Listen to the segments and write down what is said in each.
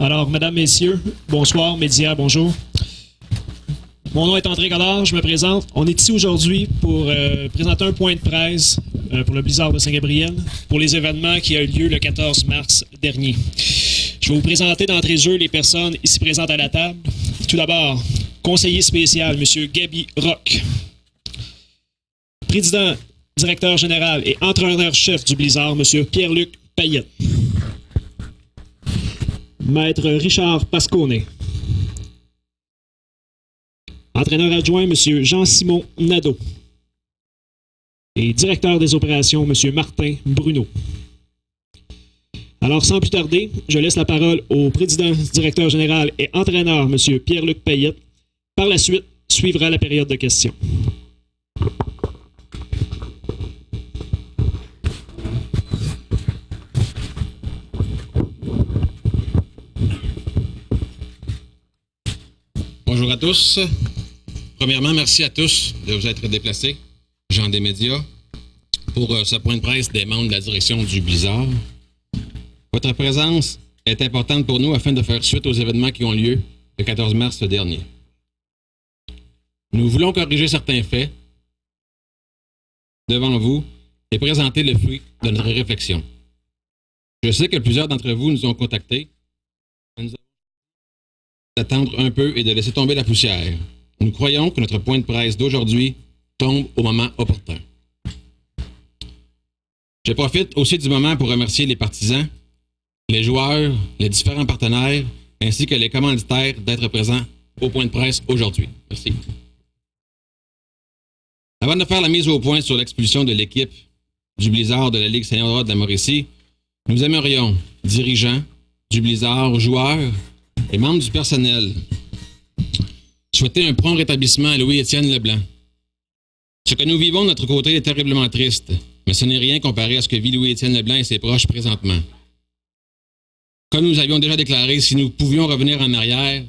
Alors, mesdames, messieurs, bonsoir, médias, bonjour. Mon nom est André Godard, je me présente. On est ici aujourd'hui pour présenter un point de presse pour le Blizzard de Saint-Gabriel pour les événements qui ont eu lieu le 14 mars dernier. Je vais vous présenter d'entrée de jeu les personnes ici présentes à la table. Tout d'abord, conseiller spécial, M. Gaby Rock. Président, directeur général et entraîneur-chef du Blizzard, M. Pierre-Luc Payette. Maître Richard Pascone. Entraîneur adjoint, M. Jean-Simon Nadeau. Et directeur des opérations, M. Martin Bruno. Alors, sans plus tarder, je laisse la parole au président, directeur général et entraîneur, M. Pierre-Luc Payette. Par la suite, suivra la période de questions. Bonjour à tous. Premièrement, merci à tous de vous être déplacés, gens des médias, pour ce point de presse des membres de la direction du Blizzard. Votre présence est importante pour nous afin de faire suite aux événements qui ont lieu le 14 mars dernier. Nous voulons corriger certains faits devant vous et présenter le fruit de notre réflexion. Je sais que plusieurs d'entre vous nous ont contactés. Nous avons d'attendre un peu et de laisser tomber la poussière. Nous croyons que notre point de presse d'aujourd'hui tombe au moment opportun. Je profite aussi du moment pour remercier les partisans, les joueurs, les différents partenaires, ainsi que les commanditaires d'être présents au point de presse aujourd'hui. Merci. Avant de faire la mise au point sur l'expulsion de l'équipe du Blizzard de la Ligue senior de la Mauricie, nous aimerions, dirigeants du Blizzard, joueurs et membres du personnel, souhaiter un prompt rétablissement à Louis-Étienne Leblanc. Ce que nous vivons de notre côté est terriblement triste, mais ce n'est rien comparé à ce que vit Louis-Étienne Leblanc et ses proches présentement. Comme nous avions déjà déclaré, si nous pouvions revenir en arrière,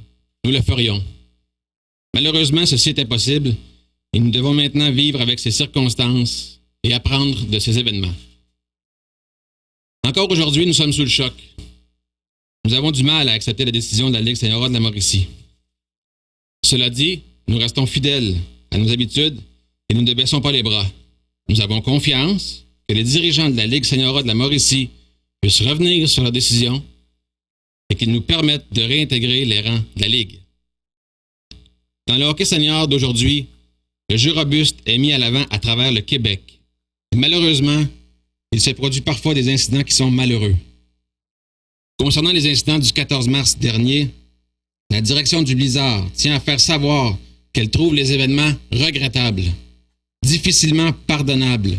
nous le ferions. Malheureusement, ceci est impossible et nous devons maintenant vivre avec ces circonstances et apprendre de ces événements. Encore aujourd'hui, nous sommes sous le choc. Nous avons du mal à accepter la décision de la Ligue senior de la Mauricie. Cela dit, nous restons fidèles à nos habitudes et nous ne baissons pas les bras. Nous avons confiance que les dirigeants de la Ligue senior de la Mauricie puissent revenir sur leur décision et qu'ils nous permettent de réintégrer les rangs de la Ligue. Dans le hockey senior d'aujourd'hui, le jeu robuste est mis à l'avant à travers le Québec. Et malheureusement, il se produit parfois des incidents qui sont malheureux. Concernant les incidents du 14 mars dernier, la direction du Blizzard tient à faire savoir qu'elle trouve les événements regrettables, difficilement pardonnables,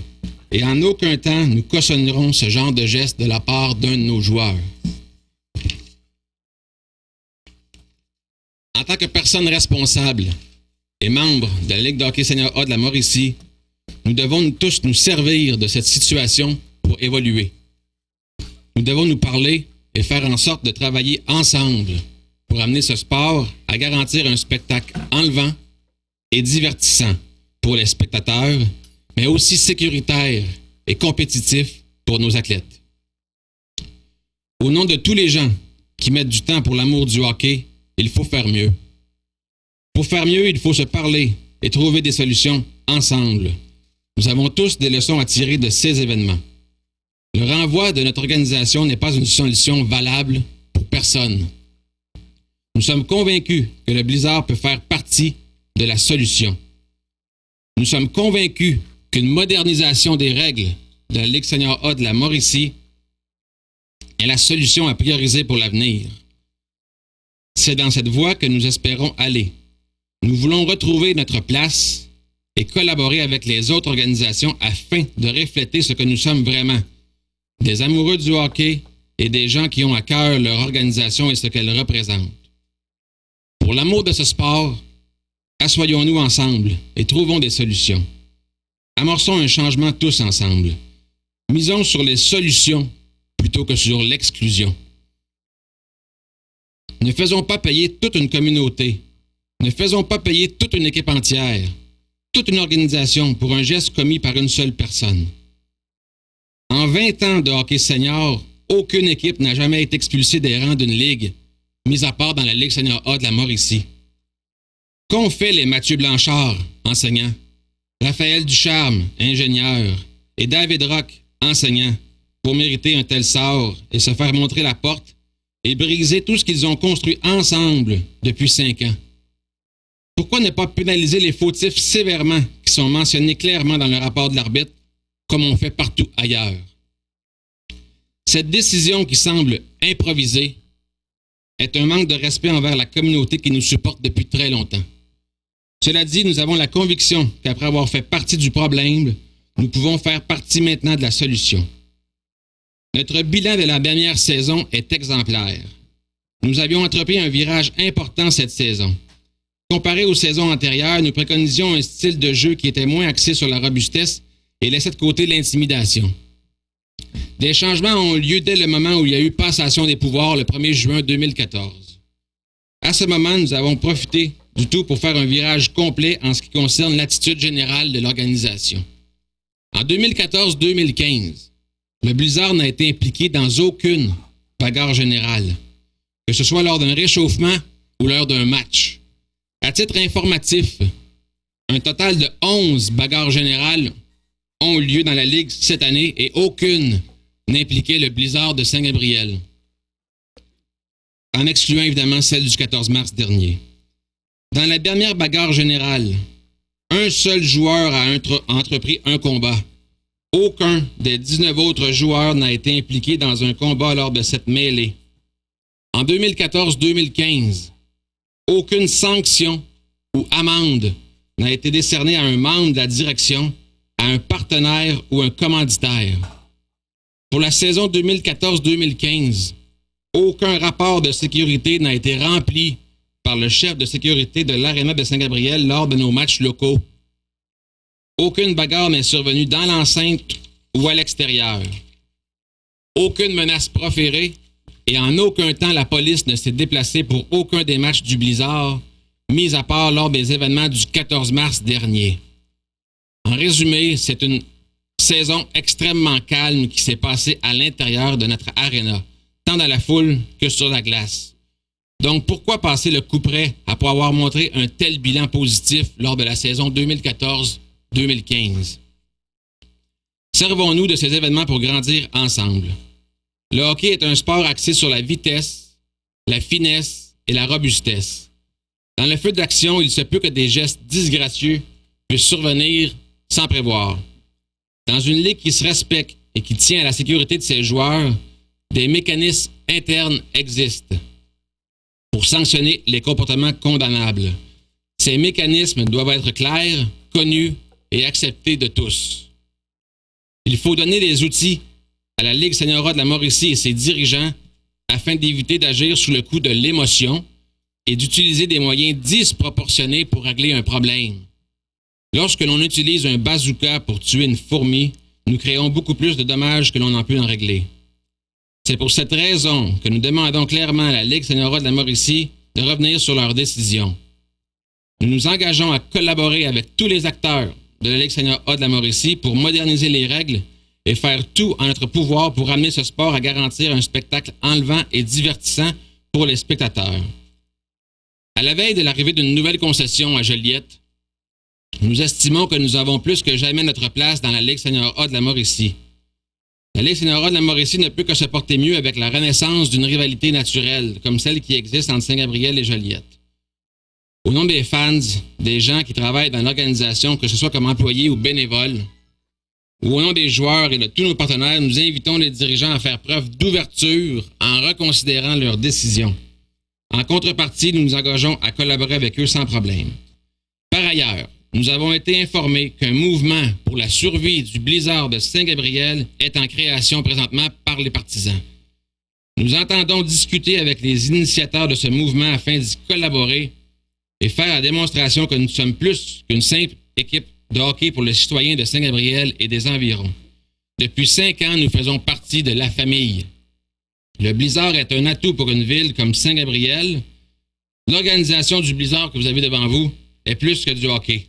et en aucun temps nous cautionnerons ce genre de geste de la part d'un de nos joueurs. En tant que personne responsable et membre de la Ligue de hockey senior A de la Mauricie, nous devons tous nous servir de cette situation pour évoluer. Nous devons nous parler et faire en sorte de travailler ensemble pour amener ce sport à garantir un spectacle enlevant et divertissant pour les spectateurs, mais aussi sécuritaire et compétitif pour nos athlètes. Au nom de tous les gens qui mettent du temps pour l'amour du hockey, il faut faire mieux. Pour faire mieux, il faut se parler et trouver des solutions ensemble. Nous avons tous des leçons à tirer de ces événements. Le renvoi de notre organisation n'est pas une solution valable pour personne. Nous sommes convaincus que le Blizzard peut faire partie de la solution. Nous sommes convaincus qu'une modernisation des règles de la Ligue senior A de la Mauricie est la solution à prioriser pour l'avenir. C'est dans cette voie que nous espérons aller. Nous voulons retrouver notre place et collaborer avec les autres organisations afin de refléter ce que nous sommes vraiment. Des amoureux du hockey et des gens qui ont à cœur leur organisation et ce qu'elle représente. Pour l'amour de ce sport, assoyons-nous ensemble et trouvons des solutions. Amorçons un changement tous ensemble. Misons sur les solutions plutôt que sur l'exclusion. Ne faisons pas payer toute une communauté. Ne faisons pas payer toute une équipe entière, toute une organisation pour un geste commis par une seule personne. En 20 ans de hockey senior, aucune équipe n'a jamais été expulsée des rangs d'une ligue mis à part dans la Ligue senior A de la Mauricie. Qu'ont fait les Mathieu Blanchard, enseignants, Raphaël Ducharme, ingénieur, et David Rock, enseignant, pour mériter un tel sort et se faire montrer la porte et briser tout ce qu'ils ont construit ensemble depuis 5 ans? Pourquoi ne pas pénaliser les fautifs sévèrement qui sont mentionnés clairement dans le rapport de l'arbitre, comme on fait partout ailleurs? Cette décision qui semble improvisée est un manque de respect envers la communauté qui nous supporte depuis très longtemps. Cela dit, nous avons la conviction qu'après avoir fait partie du problème, nous pouvons faire partie maintenant de la solution. Notre bilan de la dernière saison est exemplaire. Nous avions entrepris un virage important cette saison. Comparé aux saisons antérieures, nous préconisions un style de jeu qui était moins axé sur la robustesse et laissait de côté l'intimidation. Des changements ont eu lieu dès le moment où il y a eu passation des pouvoirs le 1er juin 2014. À ce moment, nous avons profité du tout pour faire un virage complet en ce qui concerne l'attitude générale de l'organisation. En 2014-2015, le Blizzard n'a été impliqué dans aucune bagarre générale, que ce soit lors d'un réchauffement ou lors d'un match. À titre informatif, un total de 11 bagarres générales ont eu lieu dans la Ligue cette année et aucune n'impliquait le Blizzard de Saint-Gabriel, en excluant évidemment celle du 14 mars dernier. Dans la dernière bagarre générale, un seul joueur a entrepris un combat. Aucun des 19 autres joueurs n'a été impliqué dans un combat lors de cette mêlée. En 2014-2015, aucune sanction ou amende n'a été décernée à un membre de la direction, à un partenaire ou un commanditaire. Pour la saison 2014-2015, aucun rapport de sécurité n'a été rempli par le chef de sécurité de l'Aréna de Saint-Gabriel lors de nos matchs locaux. Aucune bagarre n'est survenue dans l'enceinte ou à l'extérieur. Aucune menace proférée et en aucun temps la police ne s'est déplacée pour aucun des matchs du Blizzard, mis à part lors des événements du 14 mars dernier. En résumé, c'est une saison extrêmement calme qui s'est passée à l'intérieur de notre aréna, tant dans la foule que sur la glace. Donc, pourquoi passer le couperet après avoir montré un tel bilan positif lors de la saison 2014-2015? Servons-nous de ces événements pour grandir ensemble. Le hockey est un sport axé sur la vitesse, la finesse et la robustesse. Dans le feu d'action, il se peut que des gestes disgracieux puissent survenir sans prévoir. Dans une ligue qui se respecte et qui tient à la sécurité de ses joueurs, des mécanismes internes existent pour sanctionner les comportements condamnables. Ces mécanismes doivent être clairs, connus et acceptés de tous. Il faut donner des outils à la Ligue senior A de la Mauricie et ses dirigeants afin d'éviter d'agir sous le coup de l'émotion et d'utiliser des moyens disproportionnés pour régler un problème. Lorsque l'on utilise un bazooka pour tuer une fourmi, nous créons beaucoup plus de dommages que l'on en peut en régler. C'est pour cette raison que nous demandons clairement à la Ligue senior A de la Mauricie de revenir sur leur décision. Nous nous engageons à collaborer avec tous les acteurs de la Ligue senior A de la Mauricie pour moderniser les règles et faire tout en notre pouvoir pour amener ce sport à garantir un spectacle enlevant et divertissant pour les spectateurs. À la veille de l'arrivée d'une nouvelle concession à Joliette, nous estimons que nous avons plus que jamais notre place dans la Ligue senior A de la Mauricie. La Ligue senior A de la Mauricie ne peut que se porter mieux avec la renaissance d'une rivalité naturelle, comme celle qui existe entre Saint-Gabriel et Joliette. Au nom des fans, des gens qui travaillent dans l'organisation, que ce soit comme employés ou bénévoles, ou au nom des joueurs et de tous nos partenaires, nous invitons les dirigeants à faire preuve d'ouverture en reconsidérant leurs décisions. En contrepartie, nous nous engageons à collaborer avec eux sans problème. Par ailleurs, nous avons été informés qu'un mouvement pour la survie du Blizzard de Saint-Gabriel est en création présentement par les partisans. Nous entendons discuter avec les initiateurs de ce mouvement afin d'y collaborer et faire la démonstration que nous sommes plus qu'une simple équipe de hockey pour les citoyens de Saint-Gabriel et des environs. Depuis 5 ans, nous faisons partie de la famille. Le Blizzard est un atout pour une ville comme Saint-Gabriel. L'organisation du Blizzard que vous avez devant vous est plus que du hockey.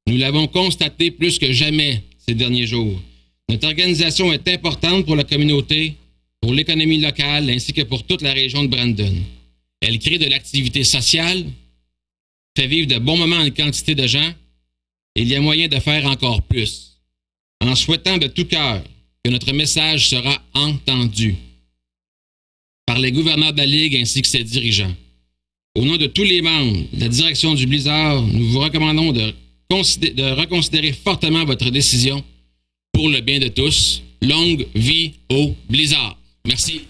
Nous l'avons constaté plus que jamais ces derniers jours. Notre organisation est importante pour la communauté, pour l'économie locale ainsi que pour toute la région de Brandon. Elle crée de l'activité sociale, fait vivre de bons moments à une quantité de gens, et il y a moyen de faire encore plus, en souhaitant de tout cœur que notre message sera entendu par les gouverneurs de la Ligue ainsi que ses dirigeants. Au nom de tous les membres de la direction du Blizzard, nous vous recommandons de reconsidérer fortement votre décision pour le bien de tous. Longue vie au Blizzard. Merci.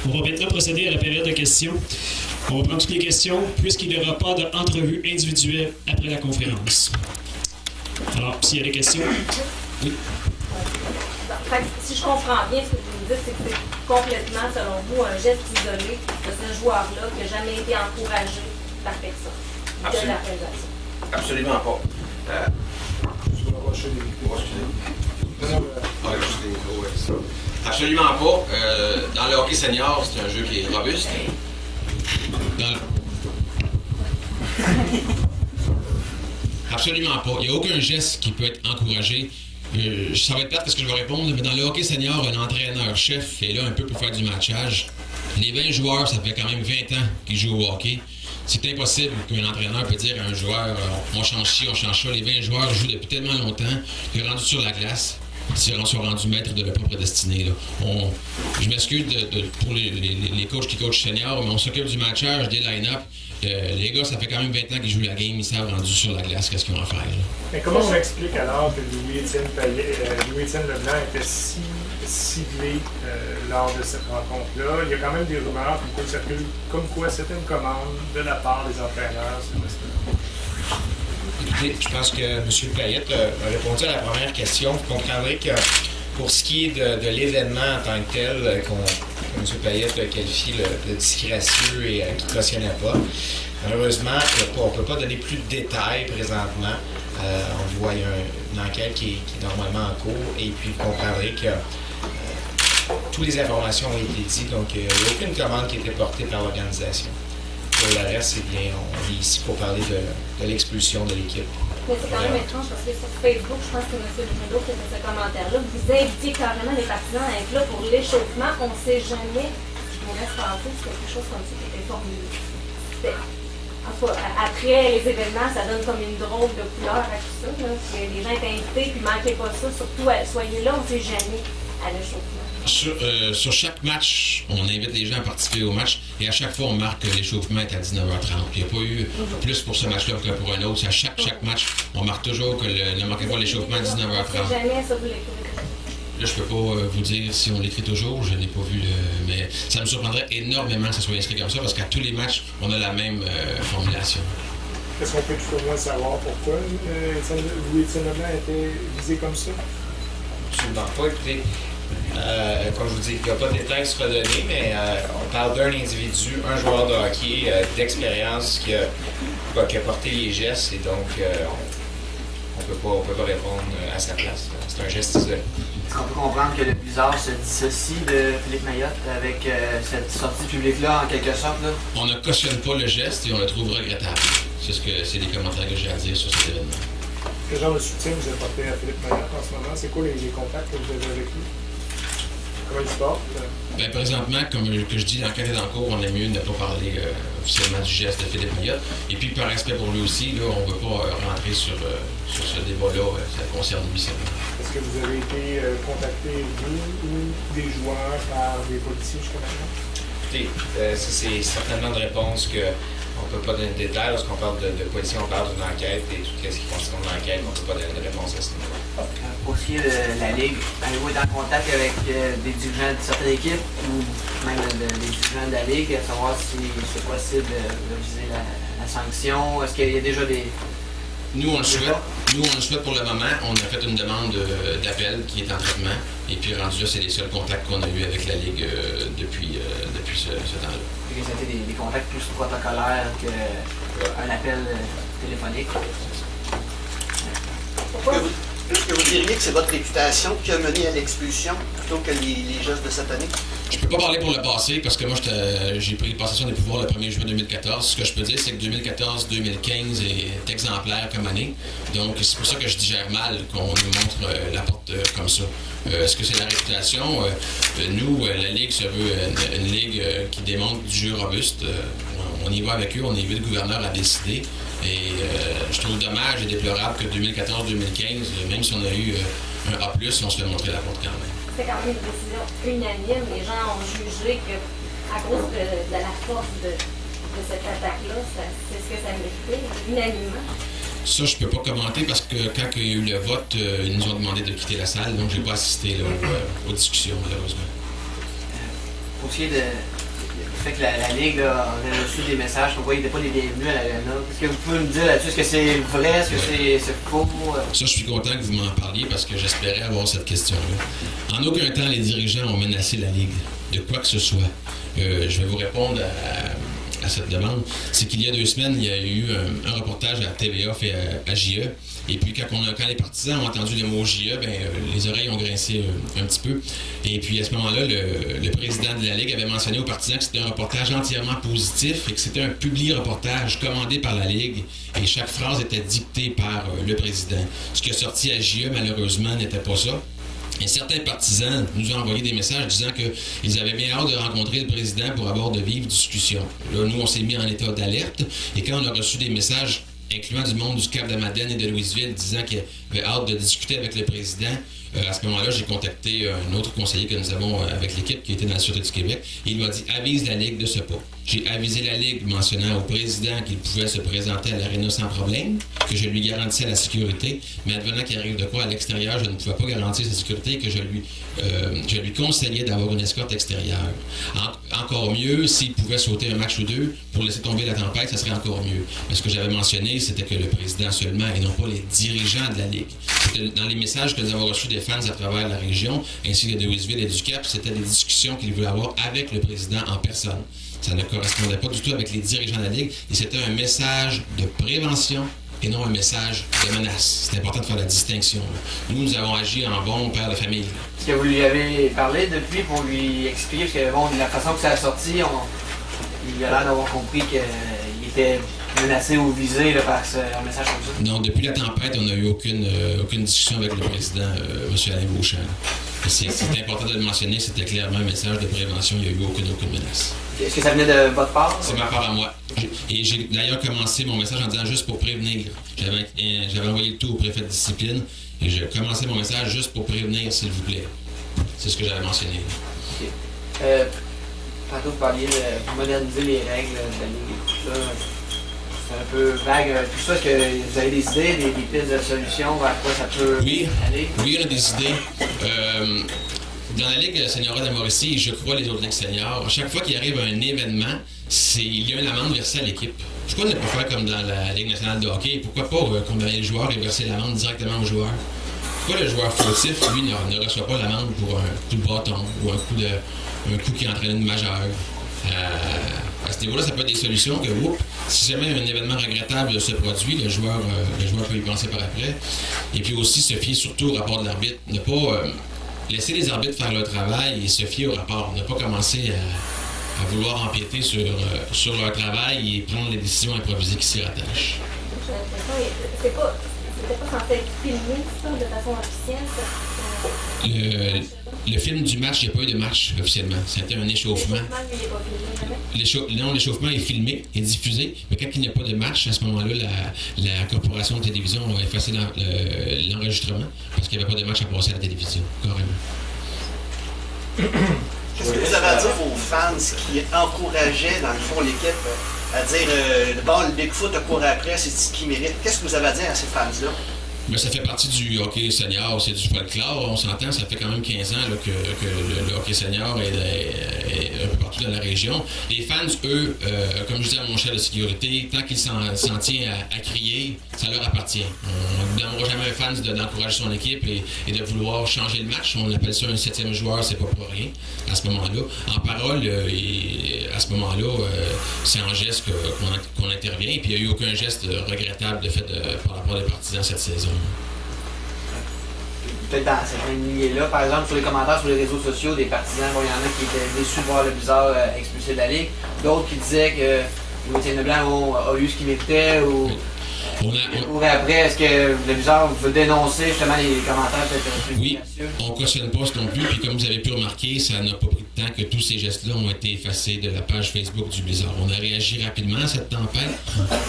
On va maintenant procéder à la période de questions. On va prendre toutes les questions puisqu'il n'y aura pas d'entrevue individuelle après la conférence. Alors, s'il y a des questions. Oui. Fait que, si je comprends bien, ce que vous me dites, c'est que c'est complètement, selon vous, un geste isolé de ce joueur-là qui n'a jamais été encouragé par personne de l'organisation. Absolument pas. Absolument pas. Dans le hockey senior, c'est un jeu qui est robuste. Absolument pas. Il n'y a aucun geste qui peut être encouragé. Ça va être plate parce que je vais répondre, mais dans le hockey senior, un entraîneur-chef est là un peu pour faire du matchage. Les 20 joueurs, ça fait quand même 20 ans qu'ils jouent au hockey. C'est impossible qu'un entraîneur peut dire à un joueur on change ci, on change ça. Les 20 joueurs jouent depuis tellement longtemps que rendus sur la glace, ils sont rendus maîtres de leur propre destinée. Là. Je m'excuse pour les coachs qui coachent senior, mais on s'occupe du matchage, des line-up. Les gars, ça fait quand même 20 ans qu'ils jouent la game, ils savent rendus sur la glace qu'est-ce qu'ils vont faire. Là. Mais comment on explique alors que Louis-Étienne Leblanc était si ciblé lors de cette rencontre-là? Il y a quand même des rumeurs comme quoi c'était une commande de la part des entraîneurs. Écoutez, je pense que M. Payette a répondu à la première question. Vous comprendrez que pour ce qui est de l'événement en tant que tel, que M. Payette qualifie de disgracieux et qui ne cautionnait pas, malheureusement, on ne peut pas donner plus de détails présentement. On voit qu'il y a une enquête qui est normalement en cours et puis vous comprendrez que toutes les informations ont été dites, donc il n'y a aucune commande qui a été portée par l'organisation. Pour le reste, c'est bien, on est ici pour parler de l'expulsion de l'équipe. Mais c'est quand même étrange parce que sur Facebook, je pense que M. Bruno qui a fait ce commentaire-là, vous invitez carrément les partisans à être là pour l'échauffement. On ne sait jamais, je me laisse penser que c'est quelque chose comme ça qui était formulé. Après les événements, ça donne comme une drôle de couleur à tout ça. Là. Les gens étaient invités, puis manquez pas ça. Surtout, soyez là, on ne sait jamais à l'échauffement. Sur chaque match, on invite les gens à participer au match et à chaque fois, on marque que l'échauffement est à 19h30. Il n'y a pas eu plus pour ce match-là que pour un autre. À chaque match, on marque toujours que ne manquez pas l'échauffement à 19h30. Jamais ça, vous l'écrivez. Là, je peux pas vous dire si on l'écrit toujours, je n'ai pas vu mais ça me surprendrait énormément que ça soit inscrit comme ça parce qu'à tous les matchs, on a la même formulation. Est-ce qu'on peut tout au moins savoir pourquoi Louis-Étienne Leblanc a été visé comme ça? Absolument pas. Écoutez, comme je vous dis, il n'y a pas de détails qui sera donné, mais on parle d'un individu, un joueur de hockey d'expérience qui a porté les gestes et donc on peut pas répondre à sa place. C'est un geste isolé. Est-ce qu'on peut comprendre que le Blizzard se dissocie de Philippe Mayotte avec cette sortie publique-là, en quelque sorte? Là? On ne cautionne pas le geste et on le trouve regrettable. C'est les commentaires que j'ai à dire sur cet événement. Quel genre de soutien vous apportez à Philippe Mayotte en ce moment? C'est quoi les contacts que vous avez avec lui? Comment il se porte? Ben, présentement, comme je dis, l'enquête est en cours, on est mieux de ne pas parler officiellement du geste de Philippe Mayotte. Et puis, par respect pour lui aussi, là, on ne veut pas rentrer sur ce débat-là, ça concerne lui seulement. Est-ce que vous avez été contacté, vous, ou des joueurs par des policiers jusqu'à maintenant? Écoutez, ça, c'est certainement une réponse qu'on ne peut pas donner de détails. Lorsqu'on parle de policiers, on parle d'une enquête et tout ce qui concerne l'enquête, on ne peut pas donner de réponse à ce niveau-là. Pour ce qui est de la Ligue, avez-vous été en contact avec des dirigeants de certaines équipes ou même des dirigeants de la Ligue, à savoir si c'est possible de viser la sanction? Est-ce qu'il y a déjà des... Nous, on le souhaite pour le moment. On a fait une demande d'appel qui est en traitement. Et puis, rendu là, c'est les seuls contacts qu'on a eus avec la Ligue depuis ce temps-là. Ça a été des contacts plus protocolaires qu'un appel téléphonique. Est-ce que vous diriez que c'est votre réputation qui a mené à l'expulsion plutôt que les gestes de cette année? Je peux pas parler pour le passé parce que moi j'ai pris possession des pouvoirs le 1er juin 2014. Ce que je peux dire, c'est que 2014-2015 est exemplaire comme année. Donc c'est pour ça que je digère mal qu'on nous montre la porte comme ça. Est-ce que c'est la réputation? Nous, la Ligue se veut une Ligue qui démontre du jeu robuste. On y va avec eux, on est 8 gouverneurs à décider. Et je trouve dommage et déplorable que 2014-2015, même si on a eu un A+, on se fait montrer la porte quand même. C'est quand même une décision unanime. Les gens ont jugé qu'à cause de la force de cette attaque-là, c'est ce que ça méritait, unanimement. Ça, je peux pas commenter parce que quand il y a eu le vote, ils nous ont demandé de quitter la salle, donc j'ai pas assisté là, aux discussions, malheureusement. Pour ce qui est du fait que la Ligue, là, on a reçu des messages comme quoi il n'était pas les bienvenus à l'Arena. Est-ce que vous pouvez me dire là-dessus, est-ce que c'est vrai, est-ce que c'est faux? Ça, je suis content que vous m'en parliez parce que j'espérais avoir cette question-là. En aucun temps, les dirigeants ont menacé la Ligue de quoi que ce soit. Je vais vous répondre à cette demande. C'est qu'il y a 2 semaines, il y a eu un reportage à TVA fait à JE. Et puis, quand les partisans ont entendu le mot JE, les oreilles ont grincé un petit peu. Et puis, à ce moment-là, le président de la Ligue avait mentionné aux partisans que c'était un reportage entièrement positif et que c'était un publi-reportage commandé par la Ligue. Et chaque phrase était dictée par le président. Ce qui est sorti à JE, malheureusement, n'était pas ça. Et certains partisans nous ont envoyé des messages disant qu'ils avaient bien hâte de rencontrer le président pour avoir de vives discussions. Là, nous, on s'est mis en état d'alerte. Et quand on a reçu des messages incluant du monde du Cap-de-Madeleine et de Louisville, disant qu'il avait hâte de discuter avec le président. À ce moment-là, j'ai contacté un autre conseiller que nous avons avec l'équipe qui était dans la Sûreté du Québec. Et il m'a dit « Avise la Ligue de ce pas ». J'ai avisé la Ligue mentionnant au président qu'il pouvait se présenter à l'Arena sans problème, que je lui garantissais la sécurité, mais advenant qu'il arrive de quoi à l'extérieur, je ne pouvais pas garantir sa sécurité et que je lui conseillais d'avoir une escorte extérieure. Encore mieux, s'il pouvait sauter un match ou deux pour laisser tomber la tempête, ça serait encore mieux. Mais ce que j'avais mentionné, c'était que le président seulement et non pas les dirigeants de la Ligue. C'était dans les messages que nous avons reçus des fans à travers la région, ainsi que de Louisville et du Cap, c'était des discussions qu'il voulait avoir avec le président en personne. Ça ne correspondait pas du tout avec les dirigeants de la Ligue et c'était un message de prévention et non un message de menace. C'est important de faire la distinction. Nous avons agi en bon père de famille. Est-ce que vous lui avez parlé depuis pour lui expliquer, parce que bon, de la façon que ça a sorti, il a l'air d'avoir compris qu'il était menacé ou visé là, par un message comme ça? Non, depuis la tempête, on n'a eu aucune discussion avec le président, M. Alain Beauchamp. C'est important de le mentionner, c'était clairement un message de prévention, il n'y a eu aucune menace. Est-ce que ça venait de votre part? C'est ma part à moi. Et j'ai d'ailleurs commencé mon message en disant juste pour prévenir. J'avais envoyé le tout au préfet de discipline et j'ai commencé mon message juste pour prévenir, s'il vous plaît. C'est ce que j'avais mentionné. Okay. Tantôt, vous parliez de moderniser les règles de la Ligue et tout ça. C'est un peu vague. Tout ça, est-ce que vous avez des idées, des pistes de solutions vers quoi ça peut aller? Oui, on a des idées. Dans la Ligue senior de la Mauricie, je crois les autres ligues seniors, à chaque fois qu'il arrive un événement, il y a une amende versée à l'équipe. Pourquoi ne pas faire comme dans la Ligue nationale de hockey? Pourquoi pas condamner le joueur et verser l'amende directement au joueur? Pourquoi le joueur fautif, lui, ne reçoit pas l'amende pour un coup de bâton ou un coup qui entraîne une majeure? À ce niveau-là, ça peut être des solutions que, si jamais un événement regrettable se produit, le joueur peut y penser par après. Et puis aussi, se fier surtout au rapport de l'arbitre. Ne pas laisser les arbitres faire leur travail et se fier au rapport. Ne pas commencer à vouloir empiéter sur leur travail et prendre les décisions improvisées qui s'y rattachent. J'ai l'impression que c'était pas censé être filmé, ça, de façon officielle. Le film du match, il n'y a pas eu de match officiellement. C'était un échauffement. L'échauffement est filmé, est diffusé, mais quand il n'y a pas de match, à ce moment-là, la corporation de télévision a effacé l'enregistrement parce qu'il n'y avait pas de match à passer à la télévision, carrément. Qu'est-ce que vous avez à dire aux fans qui encourageaient, dans le fond, l'équipe à dire bon, le Bigfoot a couru après, c'est ce qu'il mérite? Qu'est-ce que vous avez à dire à ces fans-là? Mais ça fait partie du hockey senior, c'est du folklore, on s'entend, ça fait quand même 15 ans là, que le hockey senior est un peu partout dans la région. Les fans, eux, comme je disais à mon chef de sécurité, tant qu'ils s'en tiennent à crier, ça leur appartient. On ne demandera jamais un fan d'encourager son équipe et de vouloir changer le match. On appelle ça un 7e joueur, c'est pas pour rien à ce moment-là. En parole, à ce moment-là, c'est en geste qu'on intervient, et puis il n'y a eu aucun geste regrettable de fait par rapport des partisans cette saison. peut-être dans cette même lignée-là. Par exemple, sur les commentaires sur les réseaux sociaux, des partisans, bon, il y en a qui étaient déçus de voir le Blizzard expulsé de la Ligue. D'autres qui disaient que Louis-Étienne Leblanc a eu ce qu'il méritait ou après, est-ce que le Blizzard veut dénoncer justement les commentaires peut-être plus Oui, gracieux? on ne cautionne pas ce non plus, puis comme vous avez pu remarquer, ça n'a pas pris de temps que tous ces gestes-là ont été effacés de la page Facebook du Blizzard. On a réagi rapidement à cette tempête,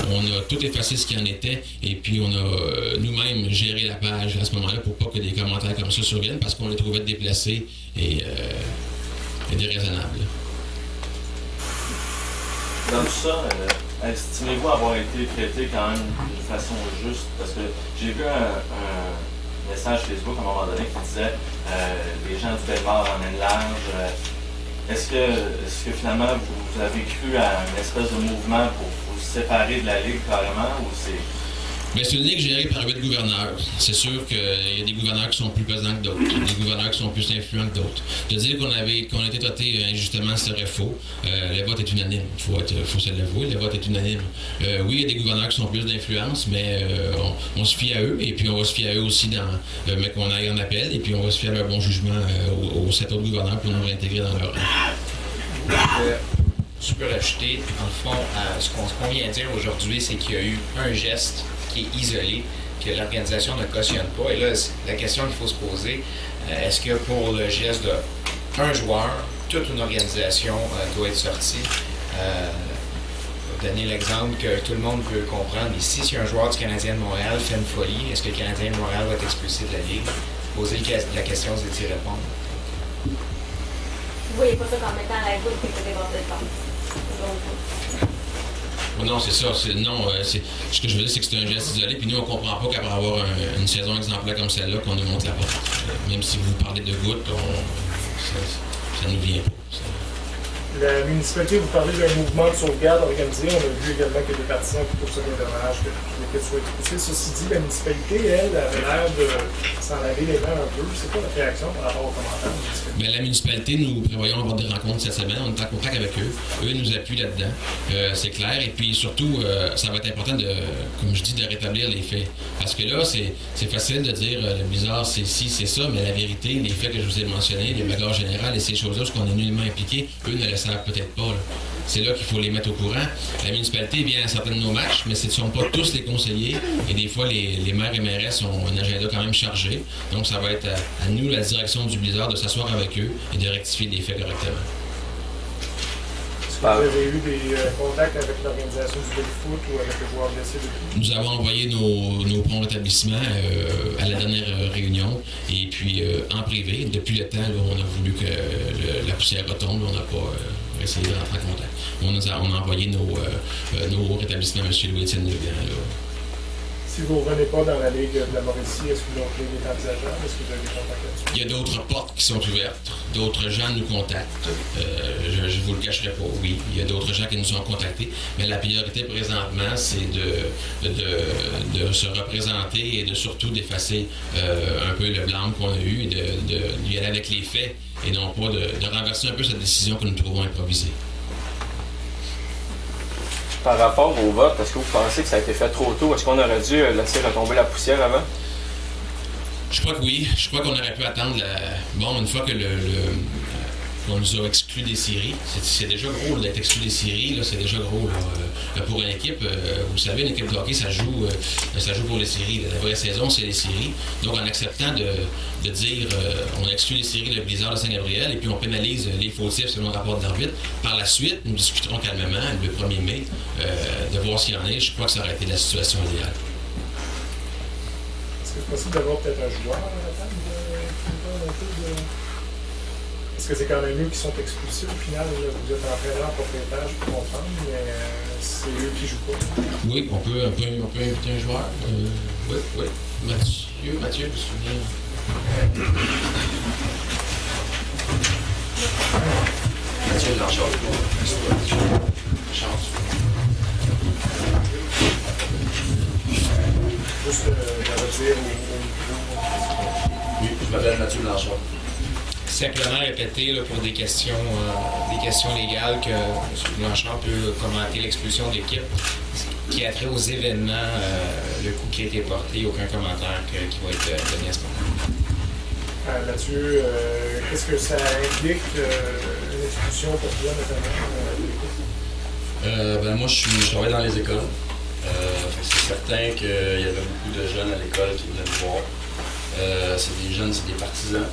on a tout effacé ce qui en était, et puis on a nous-mêmes géré la page à ce moment-là pour pas que des commentaires comme ça surviennent, parce qu'on les trouvait déplacés et déraisonnables. Dans tout ça, estimez-vous avoir été traité quand même de façon juste? Parce que j'ai vu un message Facebook à un moment donné qui disait les gens du Bellemare emmènent large. Est-ce que finalement vous avez cru à une espèce de mouvement pour vous séparer de la Ligue carrément ou c'est... Bien, c'est une ligue gérée par 8 gouverneurs. C'est sûr qu'il y a des gouverneurs qui sont plus pesants que d'autres, des gouverneurs qui sont plus influents que d'autres. De dire qu'on a été traité injustement serait faux. Le vote est unanime, il faut se l'avouer, le vote est unanime. Oui, il y a des gouverneurs qui sont plus d'influence, mais on se fie à eux, et puis on va se fier à eux aussi mais qu'on aille en appel, et puis on va se fier à leur bon jugement aux 7 autres gouverneurs pour nous réintégrer dans leur rang. Je peux rajouter, en le fond, ce qu'on vient de dire aujourd'hui, c'est qu'il y a eu un geste qui est isolé, que l'organisation ne cautionne pas. Et là, la question qu'il faut se poser, est-ce que pour le geste d'un joueur, toute une organisation doit être sortie? Donner l'exemple que tout le monde peut comprendre. Ici, si un joueur du Canadien de Montréal fait une folie, est-ce que le Canadien de Montréal va être expulsé de la Ligue? Poser la question, c'est d'y répondre. Vous voyez pas ça comme mettant la goutte et que débordé de temps. Non, c'est ça. Ce que je veux dire, c'est que c'est un geste isolé. Puis nous, on comprend pas qu'après avoir une saison exemplaire comme celle-là, qu'on nous montre la porte. Même si vous parlez de gouttes, ça nous vient pas. La municipalité, vous parlez d'un mouvement de sauvegarde organisé. On a vu également qu'il y a des partisans qui trouvent ça bien dommage que l'équipe soit expulsée. Ceci dit, la municipalité, elle, avait l'air de s'en laver les mains un peu. C'est quoi votre réaction par rapport aux commentaires? Bien, la municipalité, nous prévoyons avoir des rencontres cette semaine. On est en contact avec eux. Eux nous appuient là-dedans. C'est clair. Et puis surtout, ça va être important comme je dis, de rétablir les faits. Parce que là, c'est facile de dire le Blizzard, c'est ci, c'est ça, mais la vérité, les faits que je vous ai mentionnés, les bagarres générales et ces choses-là, ce qu'on est nullement impliqué, eux ne le savent peut-être pas. Là. C'est là qu'il faut les mettre au courant. La municipalité vient à certains de nos matchs, mais ce ne sont pas tous les conseillers. Et des fois, les maires et mairesses ont un agenda quand même chargé. Donc, ça va être à nous, la direction du Blizzard, de s'asseoir avec eux et de rectifier les faits correctement. Vous avez eu des contacts avec l'organisation du Bigfoot ou avec le joueur blessé depuis? Nous avons envoyé nos bons rétablissements à la dernière réunion et puis en privé. Depuis le temps, là, on a voulu que la poussière retombe. On n'a pas essayé de rentrer en contact. On a envoyé nos rétablissements à M. Louis-Étienne Leblanc. Si vous ne revenez pas dans la Ligue de la Mauricie, est-ce que l'autre Ligue est envisageable? Est-ce que vous avez des contacts là-dessus? Il y a d'autres portes qui sont ouvertes. D'autres gens nous contactent. Je ne vous le cacherai pas, oui. Il y a d'autres gens qui nous ont contactés. Mais la priorité présentement, c'est de se représenter et de surtout d'effacer un peu le blâme qu'on a eu et d'y aller avec les faits et non pas de renverser un peu cette décision que nous trouvons improvisée. Par rapport au vote, est-ce que vous pensez que ça a été fait trop tôt? Est-ce qu'on aurait dû laisser retomber la poussière avant? Je crois que oui. Je crois qu'on aurait pu attendre une fois que qu'on nous a exclus des séries. C'est déjà gros d'être exclu des séries, là, c'est déjà gros. Là. Pour une équipe, vous savez, une équipe de hockey, ça joue pour les séries. La vraie saison, c'est les séries. Donc en acceptant de dire on exclut les séries de Blizzard de Saint-Gabriel et puis on pénalise les fautifs selon le rapport de l'arbitre, par la suite, nous discuterons calmement le 1er mai de voir s'il y en est. Je crois que ça aurait été la situation idéale. Est-ce que c'est possible d'avoir peut-être un joueur à la table Est-ce que c'est quand même eux qui sont expulsés au final? Là, vous êtes entraîneur, propriétaire, je peux comprendre, mais c'est eux qui jouent pas. Oui, on peut inviter un joueur. Oui. Mathieu, je me souviens. Mathieu Blanchard. Juste redire Oui, je m'appelle Mathieu Blanchard. Simplement répéter là, pour des questions légales que M. Blanchard peut commenter l'expulsion de l'équipe qui a trait aux événements, le coup qui a été porté, aucun commentaire qui va être donné à ce moment. Mathieu, qu'est-ce que ça implique, une expulsion pour toi, notamment? Moi, je travaille dans les écoles. C'est certain qu'il y avait beaucoup de jeunes à l'école qui venaient me voir. C'est des jeunes, c'est des partisans.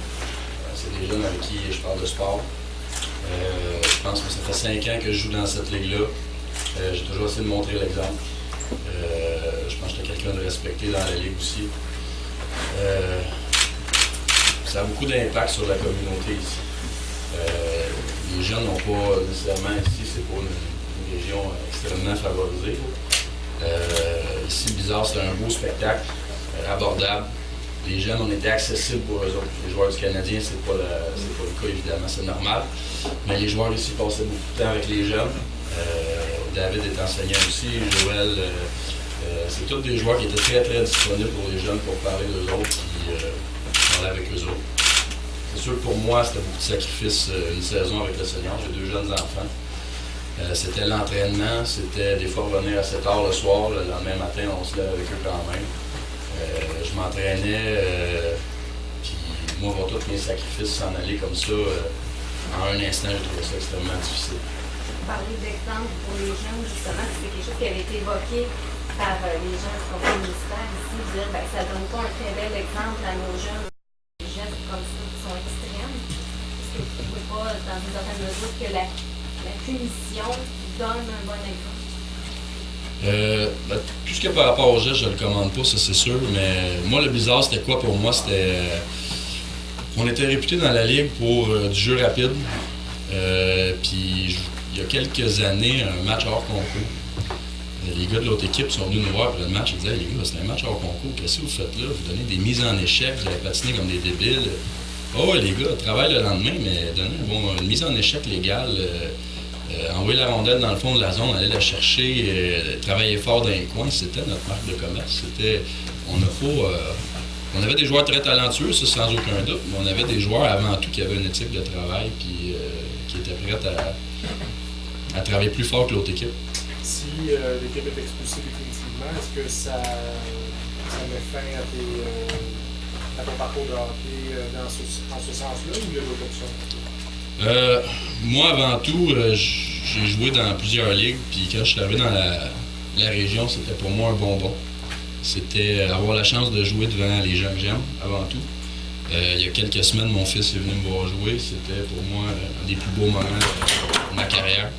C'est des jeunes avec qui je parle de sport. Je pense que ça fait 5 ans que je joue dans cette ligue-là. J'ai toujours essayé de montrer l'exemple. Je pense que j'étais quelqu'un de respecté dans la ligue aussi. Ça a beaucoup d'impact sur la communauté ici. Les jeunes n'ont pas nécessairement ici, c'est pas une région extrêmement favorisée. Ici, Bizarre, c'est un beau spectacle, abordable. Les jeunes, on était accessibles pour eux autres. Les joueurs du Canadien, c'est pas le cas, évidemment, c'est normal. Mais les joueurs ici passaient beaucoup de temps avec les jeunes. David est enseignant aussi, Joël. C'est tous des joueurs qui étaient très, très disponibles pour les jeunes pour parler d'eux autres, qui parlaient avec eux autres. C'est sûr que pour moi, c'était beaucoup de sacrifices, une saison avec le Seigneur. J'ai 2 jeunes enfants. C'était l'entraînement, c'était des fois revenir assez tard le soir, le lendemain matin, on se lève avec eux quand même. Je m'entraînais, puis moi, voir tous mes sacrifices s'en aller comme ça, en un instant, j'ai trouvé ça extrêmement difficile. Parler d'exemple pour les jeunes, justement, c'est quelque chose qui avait été évoqué par les gens du conseil municipal ici, dire ça donne pas un très bel exemple à nos jeunes. Les gestes comme ça qui sont extrêmes. Est-ce que vous ne trouvez pas, dans une certaine mesure, que la punition donne un bon exemple? Tout ce qui est par rapport au geste, je le commande pas, ça c'est sûr, mais moi le bizarre c'était quoi pour moi? C'était. On était réputé dans la ligue pour du jeu rapide. Puis il y a quelques années, un match hors concours. Les gars de l'autre équipe sont venus nous voir après le match, ils disaient les gars, c'est un match hors concours, qu'est-ce que vous faites là? Vous donnez des mises en échec, vous allez patiner comme des débiles. Oh les gars, travaillent le lendemain, mais donnez une mise en échec légale. Envoyer la rondelle dans le fond de la zone, aller la chercher, travailler fort dans les coins, c'était notre marque de commerce. On avait des joueurs très talentueux, ça sans aucun doute, mais on avait des joueurs avant tout qui avaient une éthique de travail puis qui étaient prêts à travailler plus fort que l'autre équipe. Si l'équipe est expulsée définitivement, est-ce que ça met fin à ton parcours de hockey en ce sens-là ou il y a d'autres options? Moi, avant tout, j'ai joué dans plusieurs ligues, puis quand je suis arrivé dans la région, c'était pour moi un bonbon. C'était avoir la chance de jouer devant les gens que j'aime, avant tout. Il y a quelques semaines, mon fils est venu me voir jouer. C'était pour moi un des plus beaux moments de ma carrière.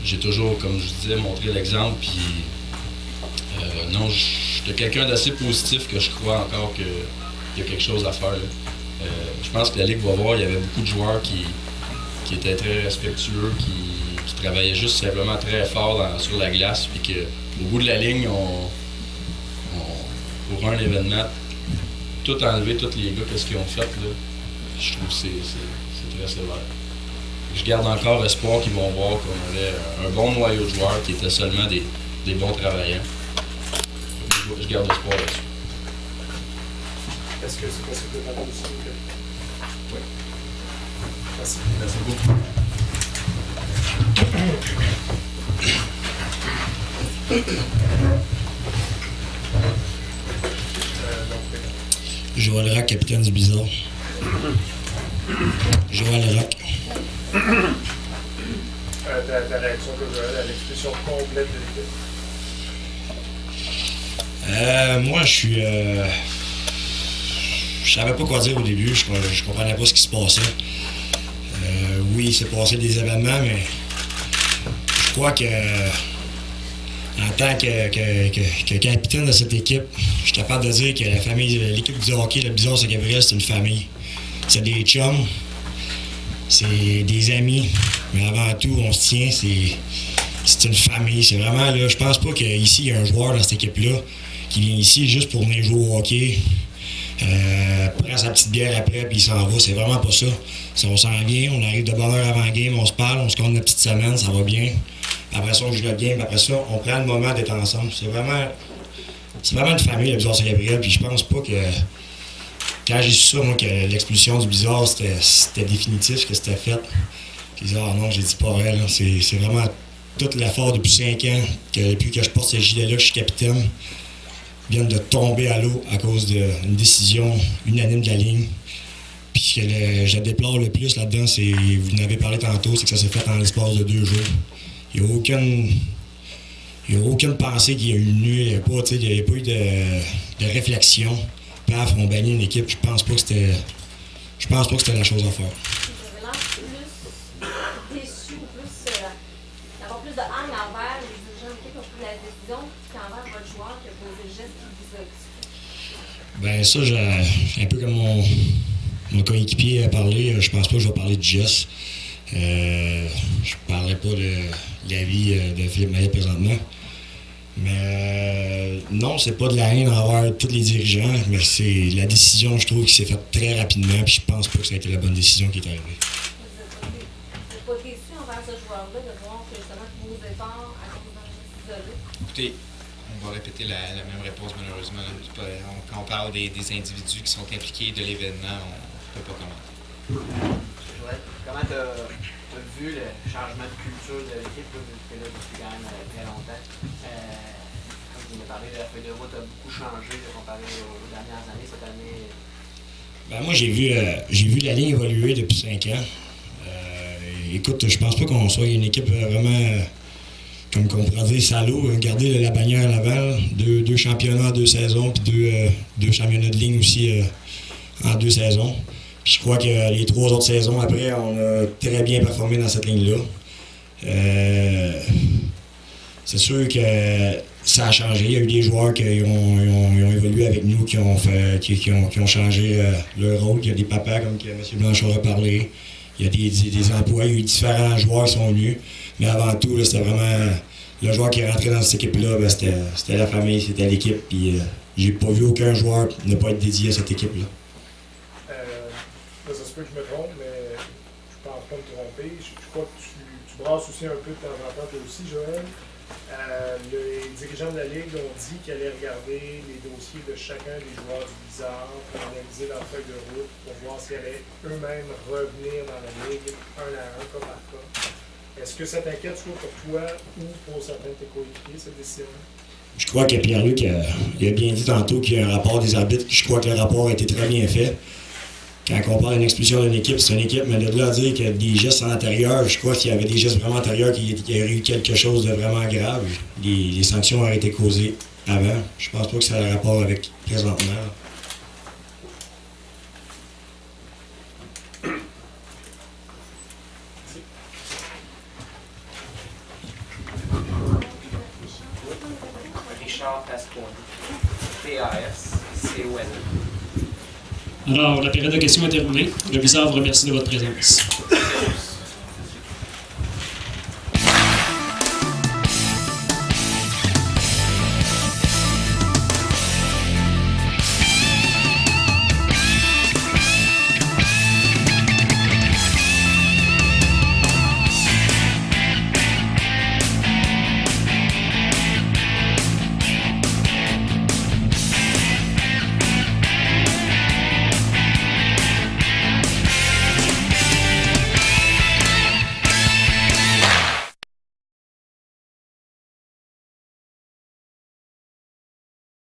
J'ai toujours, comme je disais, montré l'exemple, puis non, j'étais quelqu'un d'assez positif que je crois encore qu'il y a quelque chose à faire, là. Je pense que la Ligue va voir, il y avait beaucoup de joueurs qui étaient très respectueux, qui travaillaient juste simplement très fort sur la glace, puis qu'au bout de la ligne, pour un événement, tout enlever, tous les gars, qu'est-ce qu'ils ont fait, là, je trouve que c'est très sévère. Je garde encore espoir qu'ils vont voir qu'on avait un bon noyau de joueurs qui étaient seulement des bons travailleurs. Je garde espoir là-dessus. Est-ce que c'est possible de parler aussi? Oui. Merci. Merci beaucoup. Joël Rock, capitaine du Bizarre. Joël Rock. Ta réaction de Joël à l'expulsion complète de l'équipe? Moi, je savais pas quoi dire au début, je comprenais pas ce qui se passait. Oui, il s'est passé des événements, mais je crois que en tant que capitaine de cette équipe, je suis capable de dire que la famille, l'équipe du hockey, le Bizarre Saint-Gabriel, c'est une famille. C'est des chums, c'est des amis, mais avant tout, on se tient, c'est une famille. C'est vraiment, là, je pense pas qu'ici, il y a un joueur dans cette équipe-là qui vient ici juste pour venir jouer au hockey, prend sa petite bière après, puis il s'en va. C'est vraiment pas ça. On s'en vient, on arrive de bonne heure avant le game, on se parle, on se compte notre petite semaine, ça va bien. Après ça, on joue le game, après ça, on prend le moment d'être ensemble. C'est vraiment une famille, le Bizarre Saint-Gabriel, puis je pense pas que... Quand j'ai su ça, moi, que l'expulsion du Bizarre, c'était définitif, que c'était fait. J'ai dit, non, j'ai dit pas vrai, là. C'est vraiment tout l'effort depuis 5 ans, depuis que je porte ce gilet-là, que je suis capitaine. viennent de tomber à l'eau à cause d'une décision unanime de la ligne. Puis ce que je déplore le plus là-dedans, c'est, vous en avez parlé tantôt, c'est que ça s'est fait en l'espace de 2 jours. Il n'y a aucune pensée qui est venue, il n'y a pas eu de réflexion. Paf, on bannit une équipe, je pense pas que c'était la chose à faire. Vous avez l'air plus déçu ou plus d'avoir plus de haine envers les dirigeants qui ont pris la décision qu'envers votre joueur qui a posé le geste qui vous a exclu? Ben ça, un peu comme mon coéquipier a parlé, je pense pas que je vais parler de Jess. Je ne parlerai pas de l'avis de Philippe Maillet présentement. Mais non, c'est pas de la haine envers tous les dirigeants, mais c'est la décision, je trouve, qui s'est faite très rapidement, puis je pense pas que ça a été la bonne décision qui est arrivée. Vous n'êtes pas déçu envers ce joueur-là de voir que justement tous vos efforts à cause d'un geste isolé? Écoutez, on va répéter la même réponse malheureusement. Quand on parle des individus qui sont impliqués de l'événement, on ne peut pas commenter. Comment tu as vu le changement de culture de l'équipe, vu que là, depuis quand même très longtemps? Comme vous m'avez parlé, la feuille de route a beaucoup changé comparé aux dernières années. Cette année, Ben moi, j'ai vu la ligne évoluer depuis 5 ans. Écoute, je pense pas qu'on soit une équipe vraiment, comme on pourrait dire, salaud. Garder la bannière à l'avant, 2 championnats en 2 saisons, puis 2 championnats de ligne aussi en 2 saisons. Puis je crois que les 3 autres saisons après, on a très bien performé dans cette ligne-là. C'est sûr que ça a changé. Il y a eu des joueurs qui ont évolué avec nous, qui ont changé leur rôle. Il y a des papas, comme M. Blanchard a parlé. Il y a des emplois. Il y a eu différents joueurs qui sont venus. Mais avant tout, là, c'était vraiment le joueur qui est rentré dans cette équipe-là. Ben, c'était la famille, c'était l'équipe. Puis j'ai pas vu aucun joueur ne pas être dédié à cette équipe-là. Ça se peut que je me trompe, mais je pense pas me tromper. Je crois que tu brasses aussi un peu de temps en temps, toi aussi, Joël. Les dirigeants de la Ligue ont dit qu'ils allaient regarder les dossiers de chacun des joueurs du Blizzard pour analyser leur feuille de route, pour voir s'ils allaient eux-mêmes revenir dans la Ligue, un à un, cas par cas. Est-ce que ça t'inquiète soit pour toi ou pour certains de tes coéquipiers, cette décision-là? Je crois que Pierre-Luc il a bien dit tantôt qu'il y a un rapport des arbitres. Je crois que le rapport a été très bien fait. Quand on parle d'une expulsion d'une équipe, c'est une équipe, mais de là à dire qu'il y a des gestes en intérieur, je crois qu'il y avait des gestes vraiment antérieurs, qu'il y a eu quelque chose de vraiment grave. Les sanctions auraient été causées avant. Je pense pas que ça a un rapport avec présentement. Richard Pasquale, PAS-CON. Alors, la période de questions est terminée. Le Blizzard vous remercie de votre présence.